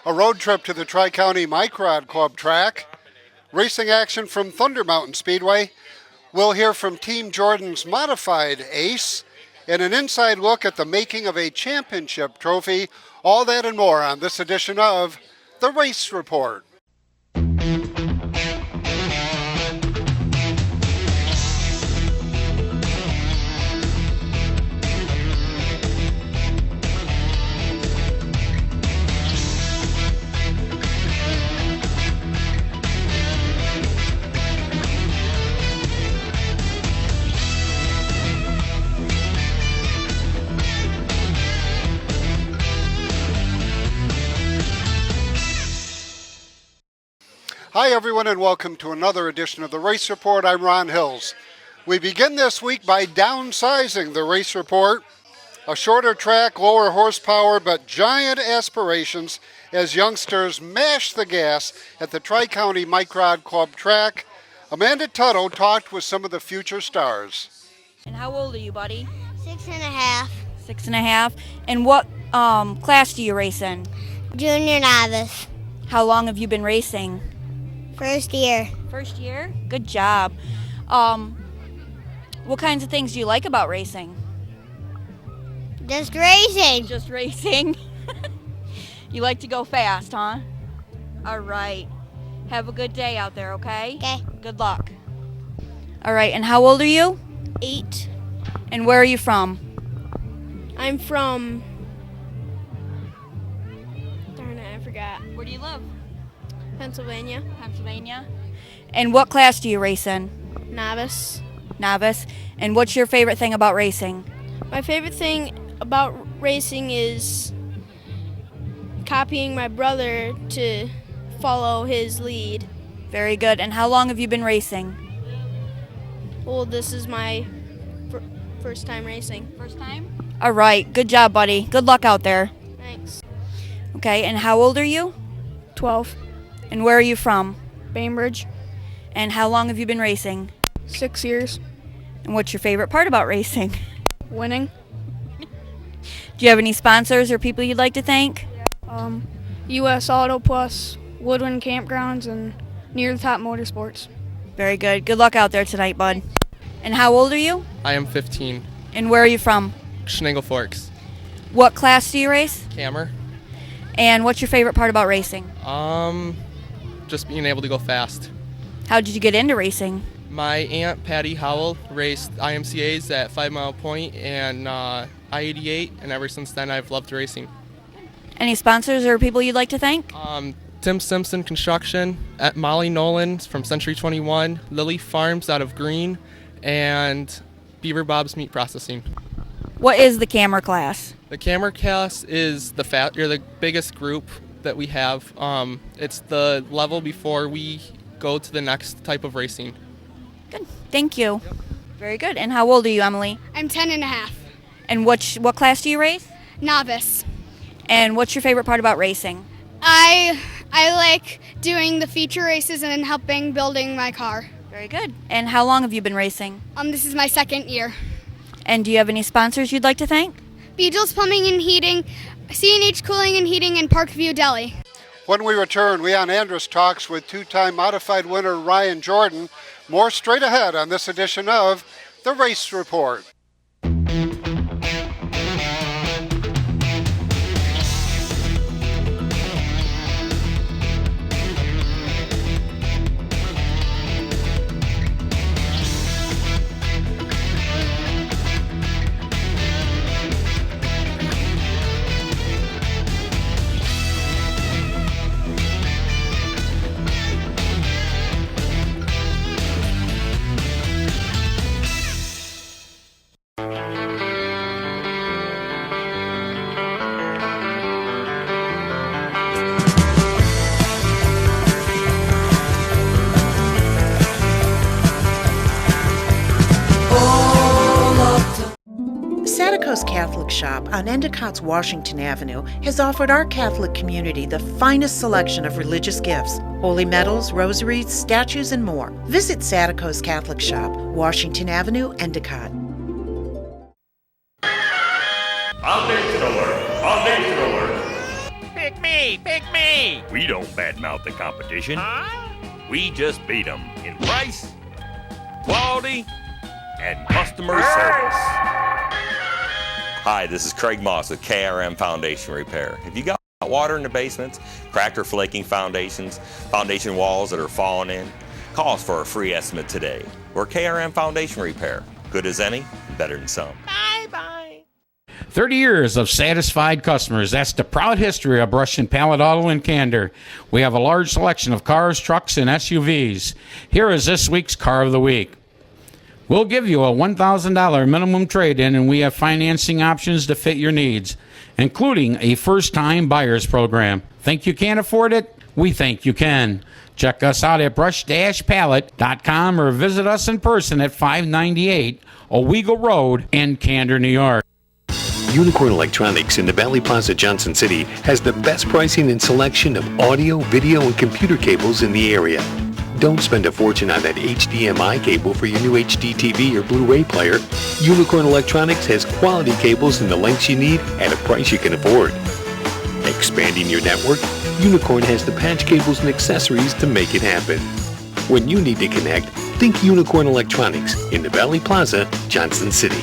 A road trip to the Tri-County Microd Club track, racing action from Thunder Mountain Speedway. We'll hear from Team Jordan's modified ace and an inside look at the making of a championship trophy. All that and more on this edition of The Race Report. Hi everyone and welcome to another edition of the Race Report. I'm Ron Hills. We begin this week by downsizing the Race Report. A shorter track, lower horsepower, but giant aspirations as youngsters mash the gas at the Tri-County Microd Club track. Amanda Tuttle talked with some of the future stars. And how old are you, buddy? 6.5. 6.5. And what class do you race in? Junior novice. How long have you been racing? First year. First year? Good job. What kinds of things do you like about racing? Just racing. Just racing. You like to go fast, huh? All right. Have a good day out there, okay? Okay. Good luck. All right, and how old are you? 8. And where are you from? I'm from... Darn it, I forgot. Where do you live? Pennsylvania. Pennsylvania. And what class do you race in? Novice. Novice. And what's your favorite thing about racing? My favorite thing about racing is copying my brother to follow his lead. Very good. And how long have you been racing? Well, this is my first time racing. First time? All right. Good job, buddy. Good luck out there. Thanks. Okay. And how old are you? 12. And where are you from? Bainbridge. And how long have you been racing? 6 years. And what's your favorite part about racing? Winning. Do you have any sponsors or people you'd like to thank? U.S. Auto Plus, Woodland Campgrounds, and Near the Top Motorsports. Very good. Good luck out there tonight, bud. And how old are you? I am 15. And where are you from? Schnagel Forks. What class do you race? Cammer. And what's your favorite part about racing? Just being able to go fast. How did you get into racing? My aunt Patty Howell raced IMCAs at 5 Mile Point and I-88, and ever since then I've loved racing. Any sponsors or people you'd like to thank? Tim Simpson Construction, at Molly Nolan from Century 21, Lily Farms out of Green, and Beaver Bob's Meat Processing. What is the camera class? The camera class is the biggest group that we have. It's the level before we go to the next type of racing. Good. Thank you. Yep. Very good. And how old are you, Emily? I'm 10.5. And what class do you race? Novice. And what's your favorite part about racing? I like doing the feature races and helping building my car. Very good. And how long have you been racing? This is my 2nd year. And do you have any sponsors you'd like to thank? Beagles Plumbing and Heating, C&H Cooling and Heating, and Parkview Deli. When we return, Leon Andrus talks with two-time modified winner Ryan Jordan. More straight ahead on this edition of The Race Report. Satico's Catholic Shop on Endicott's Washington Avenue has offered our Catholic community the finest selection of religious gifts, holy medals, rosaries, statues, and more. Visit Satico's Catholic Shop, Washington Avenue, Endicott. Foundation alert! Foundation alert! Pick me! Pick me! We don't badmouth the competition. We just beat them in price, quality, and customer service. Hi, this is Craig Moss with KRM Foundation Repair. If you got water in the basements, cracked or flaking foundations, foundation walls that are falling in, call us for a free estimate today. We're KRM Foundation Repair. Good as any, better than some. Bye-bye. 30 years of satisfied customers. That's the proud history of Brush and Pallet Auto in Candor. We have a large selection of cars, trucks, and SUVs. Here is this week's Car of the Week. We'll give you a $1,000 minimum trade-in, and we have financing options to fit your needs, including a first-time buyers program. Think you can't afford it? We think you can. Check us out at brush-pallet.com or visit us in person at 598 Owego Road in Candor, New York. Unicorn Electronics in the Valley Plaza, Johnson City has the best pricing and selection of audio, video, and computer cables in the area. Don't spend a fortune on that HDMI cable for your new HD TV or Blu-ray player. Unicorn Electronics has quality cables in the lengths you need at a price you can afford. Expanding your network, Unicorn has the patch cables and accessories to make it happen. When you need to connect, think Unicorn Electronics in the Valley Plaza, Johnson City.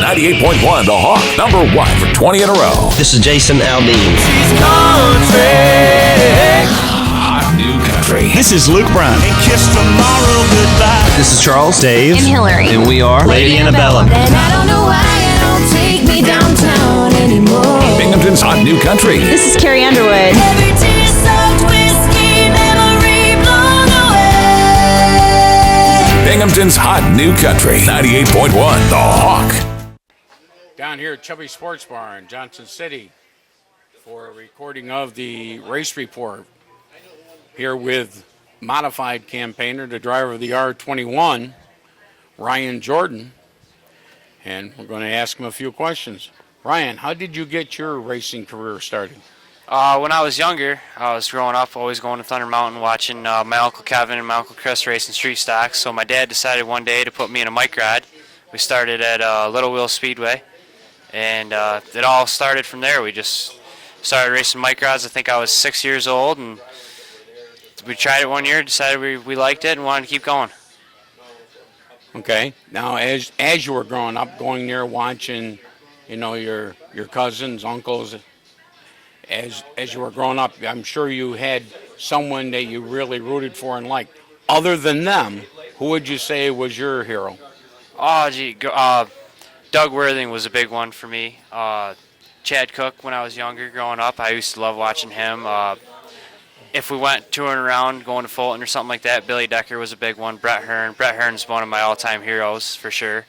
98.1 The Hawk, number 1 for 20 in a row. This is Jason Aldean. She's country. Hot new country. This is Luke Brown. And kiss tomorrow goodbye. This is Charles, Dave, and Hillary. And we are Lady Annabella. And I don't know why you don't take me downtown anymore. Binghamton's Hot New Country. This is Carrie Underwood. Every tear-soaked whiskey memory blown away. Binghamton's Hot New Country. 98.1 The Hawk. Down here at Chubby Sports Bar in Johnson City for a recording of the race report. Here with modified campaigner, the driver of the R21, Ryan Jordan. And we're going to ask him a few questions. Ryan, how did you get your racing career started? When I was younger, I was growing up, always going to Thunder Mountain, watching my Uncle Kevin and my Uncle Chris racing street stocks. So my dad decided one day to put me in a mic rod. We started at Little Wheel Speedway. And it all started from there. We just started racing mic rods. I think I was 6 years old, and we tried it one year, decided we liked it, and wanted to keep going. Okay. Now, as you were growing up, going there, watching, your cousins, uncles, as you were growing up, I'm sure you had someone that you really rooted for and liked. Other than them, who would you say was your hero? Oh, gee, Doug Worthing was a big one for me. Chad Cook, when I was younger, growing up, I used to love watching him. If we went touring around, going to Fulton or something like that, Billy Decker was a big one. Brett Hearn. Brett Hearn's one of my all-time heroes, for sure.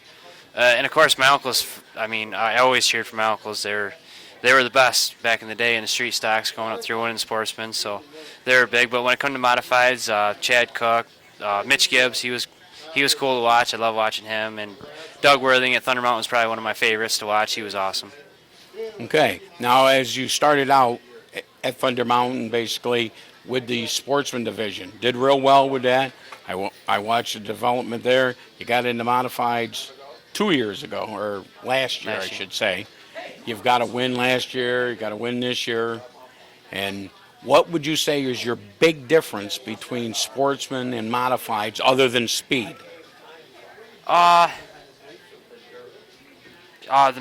And, of course, my uncles, I always cheered for my uncles. They were the best back in the day in the street stocks, going up through winning sportsmen, so they were big. But when it comes to modifieds, Chad Cook, Mitch Gibbs, he was cool to watch. I love watching him. And Doug Worthing at Thunder Mountain was probably one of my favorites to watch. He was awesome. Okay. Now, as you started out at Thunder Mountain, basically, with the sportsman division, did real well with that. I watched the development there. You got into modifieds 2 years ago, or last year, I should say. You've got a win last year. You got a win this year. And what would you say is your big difference between sportsmen and modifieds other than speed? The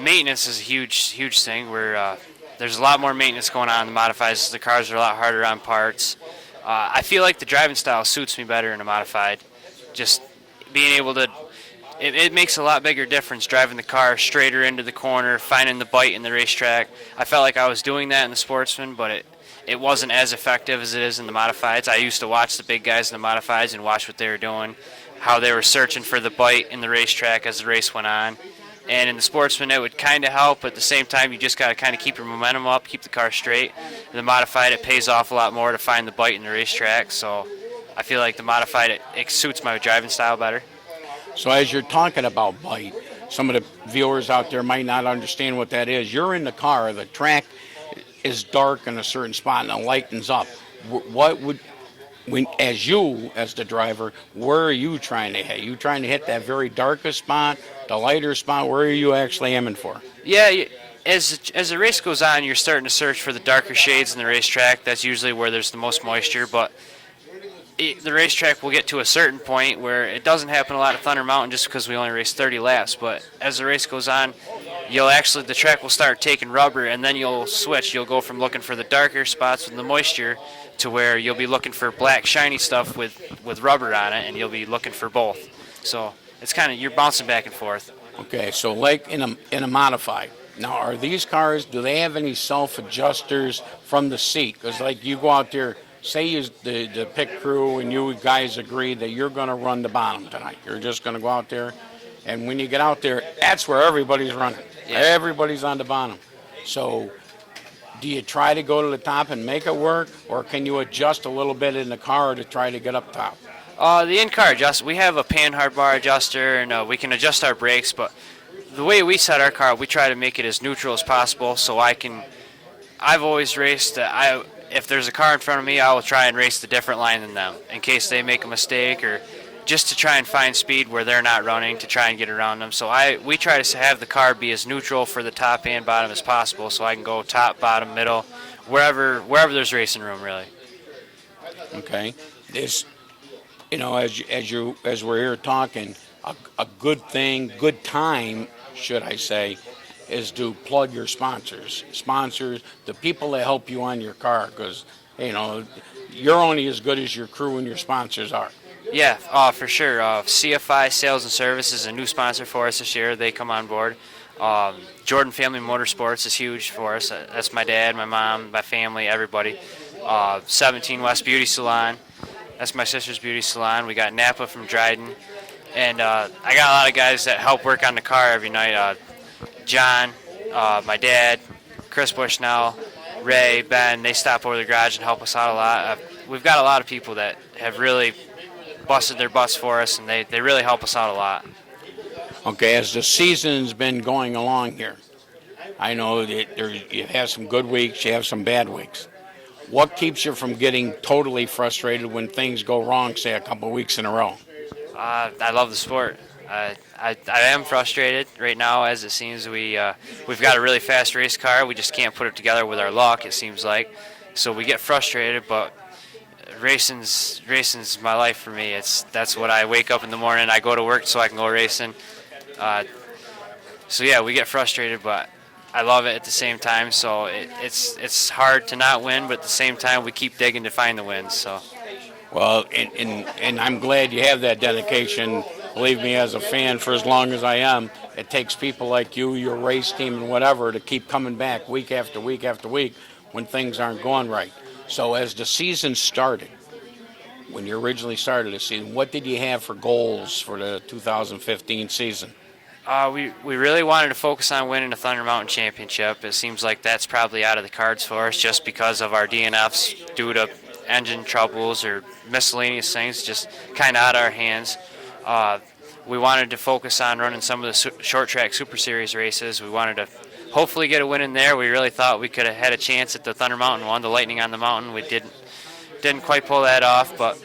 maintenance is a huge thing. Where there's a lot more maintenance going on in the modifieds. The cars are a lot harder on parts. I feel like the driving style suits me better in a modified. Just being able to, it makes a lot bigger difference driving the car straighter into the corner, finding the bite in the racetrack. I felt like I was doing that in the sportsman, but it wasn't as effective as it is in the modifieds. I used to watch the big guys in the modifieds and watch what they were doing, how they were searching for the bite in the racetrack as the race went on. And in the sportsman, it would kind of help, but at the same time, you just got to kind of keep your momentum up, keep the car straight. In the modified, it pays off a lot more to find the bite in the racetrack, so I feel like the modified, it suits my driving style better. So as you're talking about bite, some of the viewers out there might not understand what that is. You're in the car, the track is dark in a certain spot and it lightens up. As the driver, where are you trying to hit? You trying to hit that very darkest spot, the lighter spot? Where are you actually aiming for? Yeah, as the race goes on, you're starting to search for the darker shades in the racetrack. That's usually where there's the most moisture, but the racetrack will get to a certain point where it doesn't happen a lot at Thunder Mountain just because we only race 30 laps. But as the race goes on, the track will start taking rubber, and then you'll switch. You'll go from looking for the darker spots with the moisture to where you'll be looking for black, shiny stuff with rubber on it, and you'll be looking for both. So it's kind of, you're bouncing back and forth. Okay, so like in a modified. Now, are these cars, do they have any self-adjusters from the seat? Because like you go out there, say the pit crew and you guys agree that you're going to run the bottom tonight. You're just going to go out there, and when you get out there, that's where everybody's running. Yeah. Everybody's on the bottom. So do you try to go to the top and make it work, or can you adjust a little bit in the car to try to get up top? The in-car adjust, we have a panhard bar adjuster, and we can adjust our brakes, but the way we set our car, we try to make it as neutral as possible. So I've always raced, if there's a car in front of me, I will try and race the different line than them in case they make a mistake, or just to try and find speed where they're not running to try and get around them. So we try to have the car be as neutral for the top and bottom as possible, so I can go top, bottom, middle, wherever there's racing room, really. Okay. This, as we're here talking, a good thing, good time, should I say, is to plug your sponsors, the people that help you on your car, because, you're only as good as your crew and your sponsors are. Yeah, for sure. CFI Sales and Service is a new sponsor for us this year. They come on board. Jordan Family Motorsports is huge for us. That's my dad, my mom, my family, everybody. 17 West Beauty Salon. That's my sister's beauty salon. We got Napa from Dryden. And I got a lot of guys that help work on the car every night. John, my dad, Chris Bushnell, Ray, Ben, they stop over the garage and help us out a lot. We've got a lot of people that have really busted their butts for us, and they really help us out a lot. Okay, as the season's been going along here, I know that you have some good weeks, you have some bad weeks. What keeps you from getting totally frustrated when things go wrong, say, a couple of weeks in a row? I love the sport. I am frustrated right now, as it seems we've got a really fast race car. We just can't put it together with our luck, it seems like. So we get frustrated, but racing's my life for me. That's what I wake up in the morning. I go to work so I can go racing. So yeah, we get frustrated, but I love it at the same time. So it's hard to not win, but at the same time we keep digging to find the wins. So. Well, and I'm glad you have that dedication. Believe me, as a fan, for as long as I am, it takes people like you, your race team, and whatever, to keep coming back week after week after week when things aren't going right. So as the season started, when you originally started the season, what did you have for goals for the 2015 season? We really wanted to focus on winning the Thunder Mountain Championship. It seems like that's probably out of the cards for us just because of our DNFs due to engine troubles or miscellaneous things, just kind of out of our hands. We wanted to focus on running some of the short track Super Series races. We wanted to hopefully get a win in there. We really thought we could have had a chance at the Thunder Mountain one, the Lightning on the Mountain. We didn't quite pull that off, but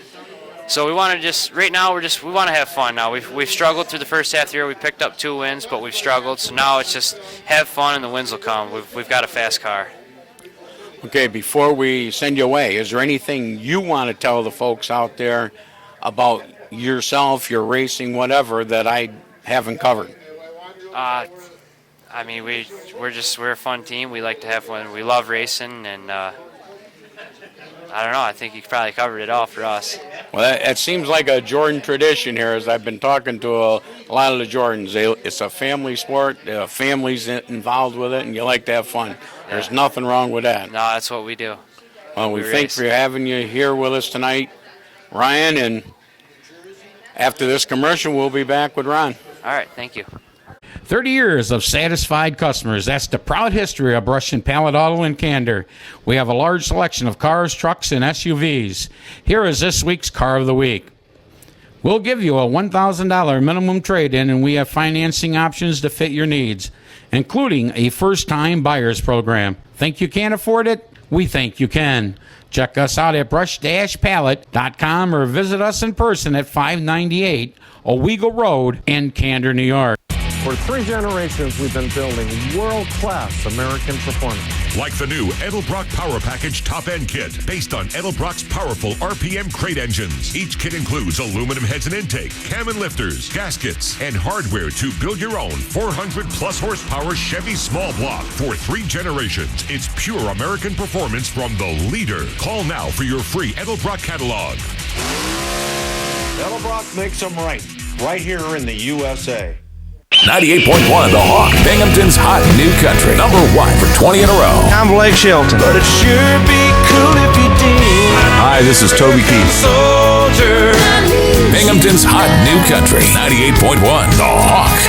so we want to right now we want to have fun. Now we've struggled through the first half of the year. We picked up 2 wins, but we've struggled. So now it's just have fun and the wins will come. We've got a fast car. Okay, before we send you away, is there anything you want to tell the folks out there about yourself, your racing, whatever, that I haven't covered? I mean, we're a fun team. We like to have fun. We love racing, and I don't know. I think you probably covered it all for us. Well, that seems like a Jordan tradition here, as I've been talking to a lot of the Jordans. It's a family sport. Families involved with it, and you like to have fun. There's nothing wrong with that. No, that's what we do. Well, we thank for having you here with us tonight, Ryan, and after this commercial, we'll be back with Ron. All right, thank you. 30 years of satisfied customers. That's the proud history of Russian Pallet Auto and Candor. We have a large selection of cars, trucks, and SUVs. Here is this week's Car of the Week. We'll give you a $1,000 minimum trade-in, and we have financing options to fit your needs, including a first-time buyers program. Think you can't afford it? We think you can. Check us out at brush-pallet.com or visit us in person at 598 Owego Road in Candor, New York. For 3 generations, we've been building world-class American performance. Like the new Edelbrock Power Package Top End Kit, based on Edelbrock's powerful RPM crate engines. Each kit includes aluminum heads and intake, cam and lifters, gaskets, and hardware to build your own 400-plus horsepower Chevy small block. For 3 generations, it's pure American performance from the leader. Call now for your free Edelbrock catalog. Edelbrock makes them right here in the USA. 98.1 The Hawk, Binghamton's hot new country. Number 1 for 20 in a row. I'm Blake Shelton. But it sure be cool if you did. Hi, this is Toby Keith. Soldier. Binghamton's hot new country. 98.1 The Hawk.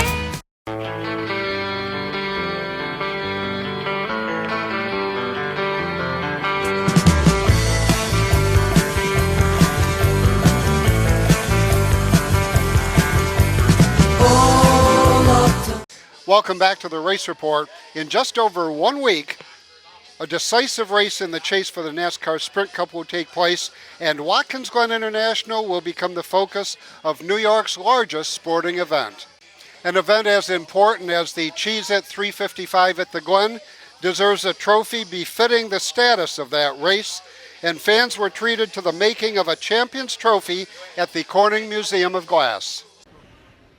Welcome back to the Race Report. In just over 1 week, a decisive race in the chase for the NASCAR Sprint Cup will take place, and Watkins Glen International will become the focus of New York's largest sporting event. An event as important as the Cheez-It 355 at the Glen deserves a trophy befitting the status of that race, and fans were treated to the making of a champion's trophy at the Corning Museum of Glass.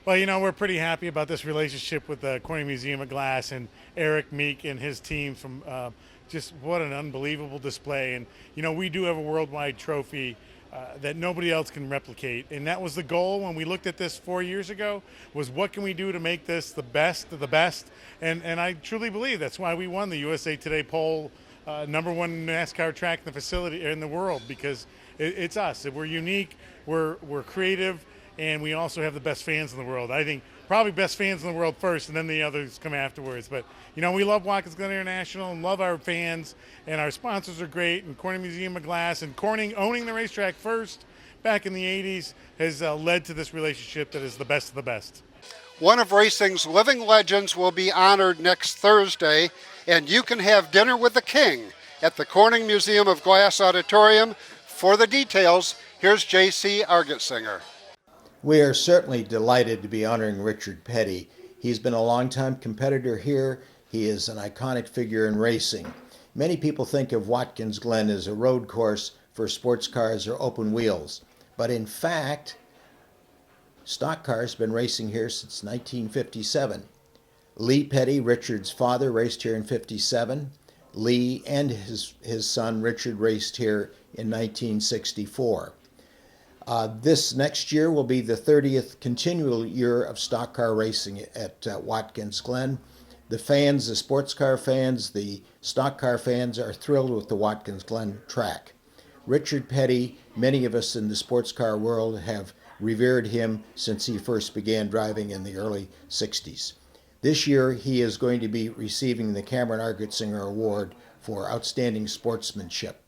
Well, you know, we're pretty happy about this relationship with the Corning Museum of Glass and Eric Meek and his team from just what an unbelievable display. And, you know, we do have a worldwide trophy that nobody else can replicate. And that was the goal when we looked at this 4 years ago, was what can we do to make this the best of the best? And I truly believe that's why we won the USA Today poll, number 1 NASCAR track in the facility in the world, because it's us. We're unique, we're creative, and we also have the best fans in the world. I think probably best fans in the world first, and then the others come afterwards. But, you know, we love Watkins Glen International and love our fans, and our sponsors are great, and Corning Museum of Glass, and Corning owning the racetrack first back in the 80s has led to this relationship that is the best of the best. One of racing's living legends will be honored next Thursday, and you can have dinner with the king at the Corning Museum of Glass Auditorium. For the details, here's J.C. Argetsinger. We are certainly delighted to be honoring Richard Petty. He's been a longtime competitor here. He is an iconic figure in racing. Many people think of Watkins Glen as a road course for sports cars or open wheels. But in fact, stock cars have been racing here since 1957. Lee Petty, Richard's father, raced here in 57. Lee and his son Richard raced here in 1964. This next year will be the 30th continual year of stock car racing at Watkins Glen. The fans, the sports car fans, the stock car fans are thrilled with the Watkins Glen track. Richard Petty, many of us in the sports car world have revered him since he first began driving in the early 60s. This year he is going to be receiving the Cameron Argetsinger Award for Outstanding Sportsmanship.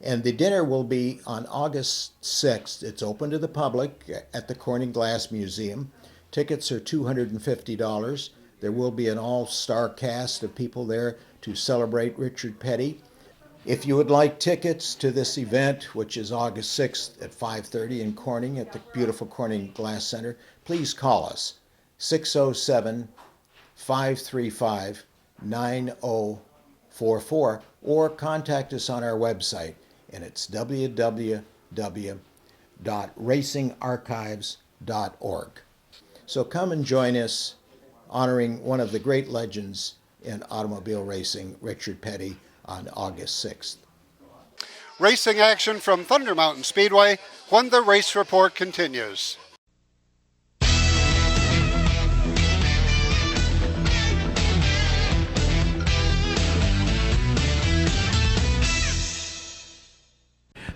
And the dinner will be on August 6th. It's open to the public at the Corning Glass Museum. Tickets are $250. There will be an all-star cast of people there to celebrate Richard Petty. If you would like tickets to this event, which is August 6th at 5:30 in Corning at the beautiful Corning Glass Center, please call us, 607-535-9044, or contact us on our website, and it's www.racingarchives.org. So come and join us honoring one of the great legends in automobile racing, Richard Petty, on August 6th. Racing action from Thunder Mountain Speedway when the Race Report continues.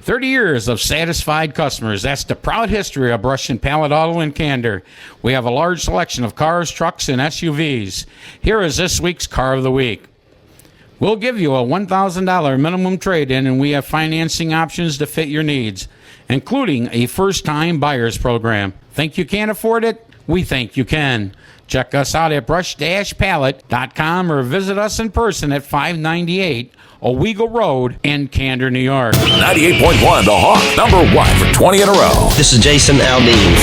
"30 years of satisfied customers. That's the proud history of Brush and Pallet Auto in Candor. We have a large selection of cars, trucks, and SUVs. Here is this week's Car of the Week. We'll give you a $1,000 minimum trade-in, and we have financing options to fit your needs, including a first-time buyer's program. Think you can't afford it? We think you can. Check us out at brush-pallet.com or visit us in person at 598 Owego Road in Candor, New York. 98.1 The Hawk, number 1 for 20 in a row. This is Jason Aldean.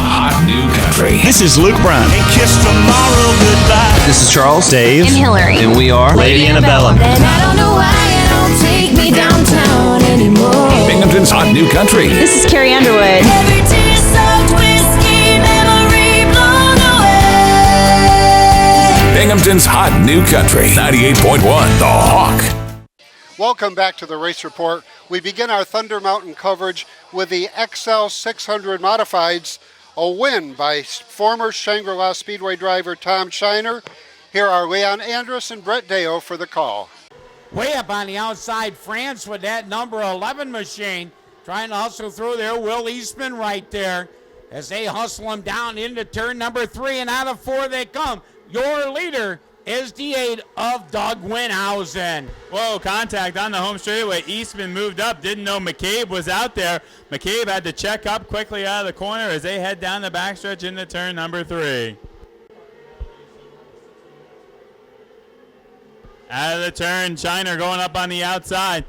Hot new country. Country. This is Luke Brown. And kiss tomorrow goodbye. This is Charles, Dave, And Hillary. and we are Lady Antebellum. And I don't know why you don't take me downtown anymore. Binghamton's Hot New Country. This is Carrie Underwood. Every tear-soaked whiskey memory blown away. Binghamton's Hot New Country. 98.1 The Hawk. Welcome back to the Race Report. We begin our Thunder Mountain coverage with the XL 600 Modifieds, a win by former Shangri-La Speedway driver Tom Shiner. Here are Leon Andrus and Brett Deo for the call. Way up on the outside, France with that number 11 machine trying to hustle through there. Will Eastman right there as they hustle him down into turn number 3, and out of 4 they come. Your leader is the 8 of Doug Winhausen. Whoa, contact on the home straightaway. Eastman moved up, didn't know McCabe was out there. McCabe had to check up quickly out of the corner as they head down the backstretch into turn number 3. Out of the turn, Shiner going up on the outside.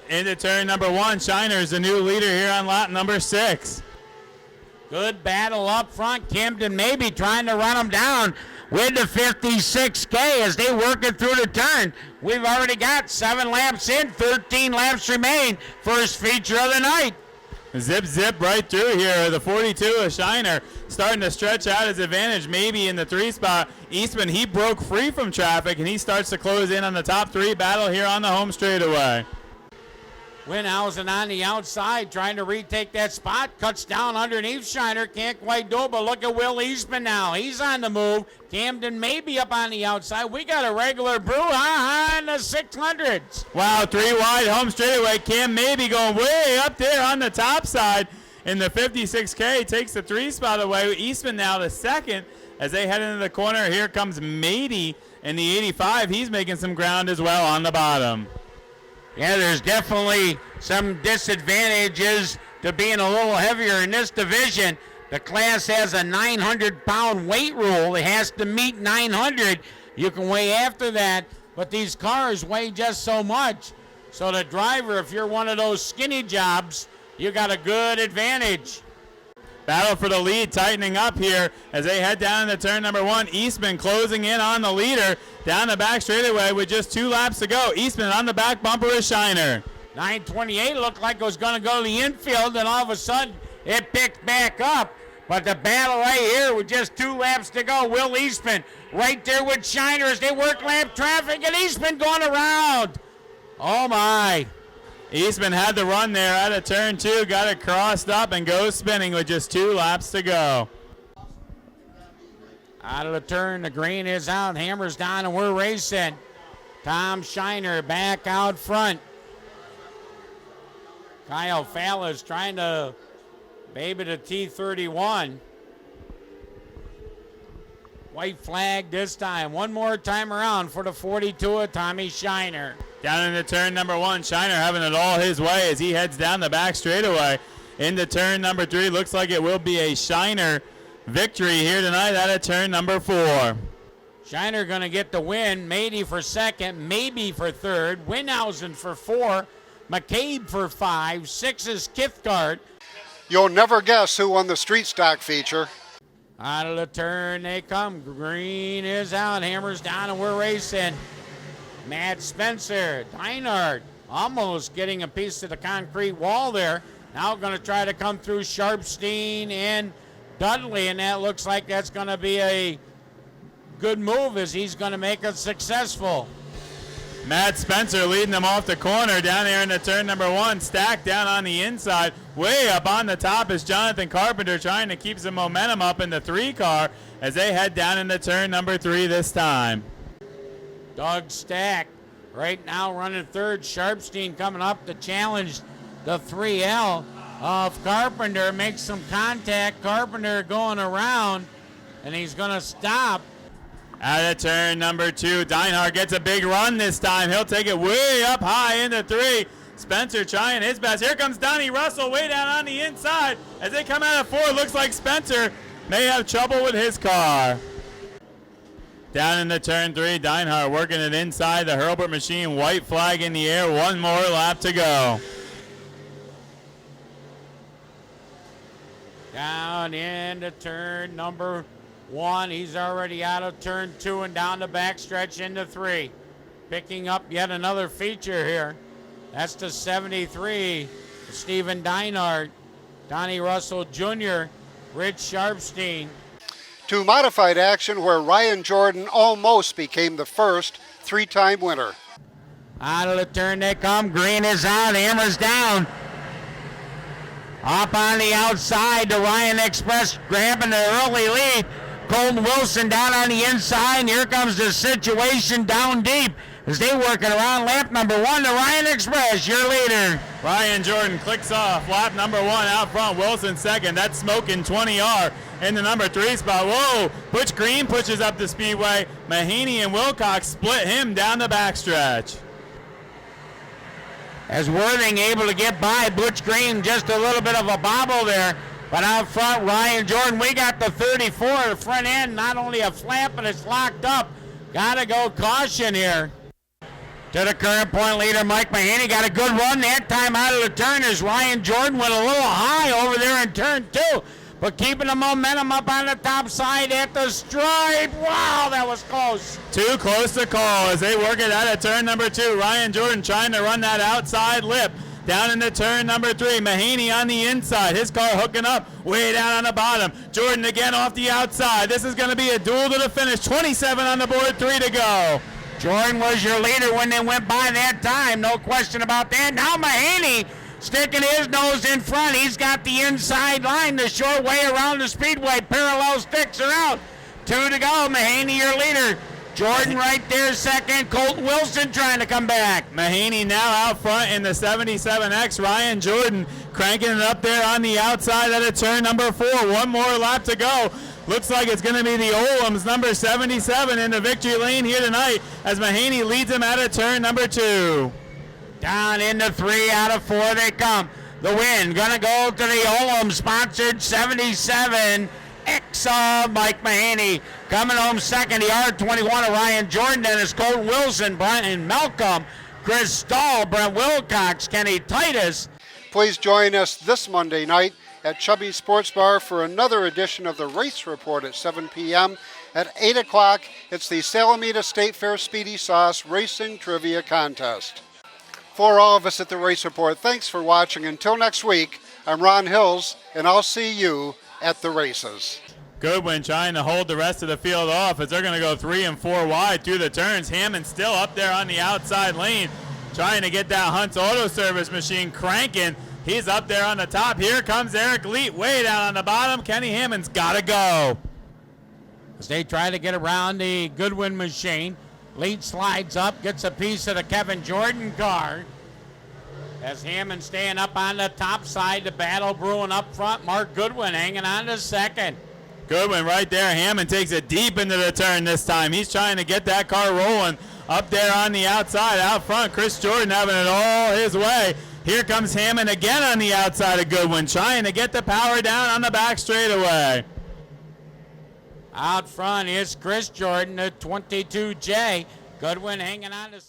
Into turn number 1, Shiner is the new leader here on lap number 6. Good battle up front. Camden maybe trying to run them down with the 56K as they work it through the turn. We've already got 7 laps in, 13 laps remain. First feature of the night. Zip, zip right through here. The 42 of Shiner starting to stretch out his advantage maybe in the 3 spot. Eastman, he broke free from traffic, and he starts to close in on the top 3 battle here on the home straightaway. Winhausen on the outside trying to retake that spot. Cuts down underneath Shiner. Can't quite do it, but look at Will Eastman now. He's on the move. Camden may be up on the outside. We got a regular brouhaha in the 600s. Wow, 3 wide home straightaway. Cam Maybe going way up there on the top side in the 56K. Takes the 3 spot away. Eastman now the 2nd as they head into the corner. Here comes Mady in the 85. He's making some ground as well on the bottom. Yeah, there's definitely some disadvantages to being a little heavier in this division. The class has a 900-pound weight rule. It has to meet 900. You can weigh after that, but these cars weigh just so much. So the driver, if you're one of those skinny jobs, you got a good advantage. Battle for the lead tightening up here as they head down into turn number 1. Eastman closing in on the leader down the back straightaway with just 2 laps to go. Eastman on the back bumper is Shiner. 928 looked like it was going to go to the infield, and all of a sudden it picked back up. But the battle right here with just 2 laps to go. Will Eastman right there with Shiner as they work lap traffic, and Eastman going around. Oh, my. Eastman had the run there out of turn 2, got it crossed up and goes spinning with just 2 laps to go. Out of the turn, the green is out, hammers down, and we're racing. Tom Shiner back out front. Kyle Falla's trying to baby the T31. White flag this time. One more time around for the 42 of Tommy Shiner. Down into turn number 1, Shiner having it all his way as he heads down the back straightaway. Into turn number 3, looks like it will be a Shiner victory here tonight out of turn number 4. Shiner going to get the win. Mady for 2nd, maybe for 3rd. Winhausen for 4. McCabe for 5. 6 is Kithgard. You'll never guess who won the street stock feature. Out of the turn they come. Green is out, hammers down, and we're racing. Matt Spencer, Deinhardt, almost getting a piece of the concrete wall there. Now going to try to come through Sharpstein and Dudley, and that looks like that's going to be a good move as he's going to make it successful. Matt Spencer leading them off the corner down there into turn number 1. Stacked down on the inside. Way up on the top is Jonathan Carpenter trying to keep some momentum up in the 3 car as they head down into turn number 3 this time. Doug Stack right now running 3rd. Sharpstein coming up to challenge the 3L of Carpenter. Makes some contact. Carpenter going around, and he's going to stop. Out of turn number 2, Deinhardt gets a big run this time. He'll take it way up high into 3. Spencer trying his best. Here comes Donnie Russell way down on the inside. As they come out of 4, looks like Spencer may have trouble with his car. Down into turn 3, Deinhardt working it inside the Hurlburt machine. White flag in the air. 1 more lap to go. Down into turn number 1. He's already out of turn 2 and down the backstretch into 3. Picking up yet another feature here. That's the 73, Stephen Deinhardt, Donnie Russell Jr., Rich Sharpstein. To modified action where Ryan Jordan almost became the first 3-time winner. Out of the turn they come. Green is out. Hammer's down. Up on the outside, the Ryan Express grabbing the early lead. Colton Wilson down on the inside, and here comes the situation down deep as they working around lap number 1, the Ryan Express, your leader. Ryan Jordan clicks off lap number 1 out front. Wilson second. That's smoking 20R in the number 3 spot. Whoa! Butch Green pushes up the speedway. Mahaney and Wilcox split him down the backstretch. As Worthing able to get by Butch Green, just a little bit of a bobble there. But out front, Ryan Jordan, we got the 34, the front end, not only a flap, but it's locked up. Gotta go caution here. To the current point leader, Mike Mahaney got a good run that time out of the turn as Ryan Jordan went a little high over there in turn 2. But keeping the momentum up on the top side at the stripe. Wow, that was close. Too close to call as they work it out at turn number 2. Ryan Jordan trying to run that outside lip. Down into turn number 3. Mahaney on the inside. His car hooking up way down on the bottom. Jordan again off the outside. This is going to be a duel to the finish. 27 on the board, 3 to go. Jordan was your leader when they went by that time. No question about that. Now Mahaney sticking his nose in front. He's got the inside line the short way around the speedway. Parallel sticks are out. 2 to go. Mahaney your leader. Jordan right there second. Colton Wilson trying to come back. Mahaney now out front in the 77X. Ryan Jordan cranking it up there on the outside at a turn number 4. One more lap to go. Looks like it's going to be the Olams, number 77, in the victory lane here tonight as Mahaney leads him out of turn number 2. Down into 3 out of 4 they come. The win going to go to the Olam sponsored 77 X Mike Mahaney. Coming home second, the R21 of Ryan Jordan, Dennis Colton Wilson, Brian Malcolm, Chris Stahl, Brent Wilcox, Kenny Titus. Please join us this Monday night at Chubby's Sports Bar for another edition of the Race Report at 7 p.m. At 8 o'clock, it's the Salamita State Fair Speedy Sauce Racing Trivia Contest. For all of us at the Race Report, thanks for watching. Until next week, I'm Ron Hills, and I'll see you at the races. Goodwin trying to hold the rest of the field off as they're going to go 3 and 4 wide through the turns. Hammond still up there on the outside lane trying to get that Hunt's Auto Service machine cranking. He's up there on the top. Here comes Eric Leet way down on the bottom. Kenny Hammond's got to go. As they try to get around the Goodwin machine, Leet slides up, gets a piece of the Kevin Jordan car. As Hammond staying up on the top side, the battle brewing up front. Mark Goodwin hanging on to second. Goodwin right there. Hammond takes it deep into the turn this time. He's trying to get that car rolling up there on the outside. Out front, Chris Jordan having it all his way. Here comes Hammond again on the outside of Goodwin, trying to get the power down on the back straightaway. Out front is Chris Jordan, the 22J. Goodwin hanging on to